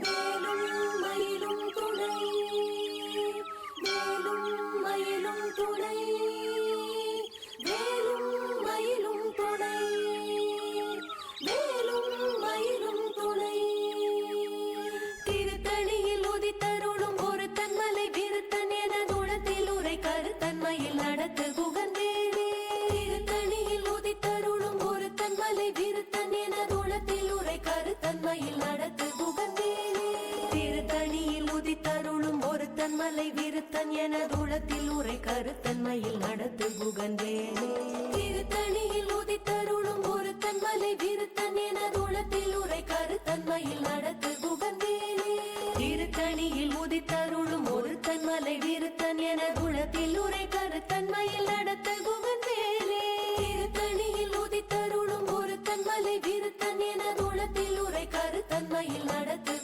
வேலும் மயிலும் துணை, வேலும் மயிலும் துணை, வேலும் மயிலும் துணை, வேலும் மயிலும் துணை. திருத்தணியில் உதித்தருளும் ஒரு தன்மலை விருத்தன் என தூளத்தில் உரை கருத்தன்மையில் நடத்து குகந்தேனே. திருத்தணியில் உதித்தருளும் ஒரு தன்மலை விருத்தன் என தூளத்தில் உரை கருத்தன்மையில் நடத்து குகந்தேனே. திருத்தணியில் உதித்தருளும் ஒரு தன்மலை விருத்தன் என தூளத்தில் உரை கருத்தன்மையில் நடத்து குகந்தேனே. திருத்தணியில் உதித்தருளும் ஒரு தன்மலை விருத்தன் என தூளத்தில் உரை கருத்தன்மையில் நடத்து குகந்தேனே. திருத்தணியில் உதித்தருளும் ஒரு தன்மலை விருத்தன் என தூளத்தில் உரை கருத்தன்மையில் நடத்த குகந்தேனே. திருத்தணியில் உதித்தருளும் ஒரு தன்மலை விருத்தன் என தூளத்தில் உரை கருத்தன்மையில் நடத்து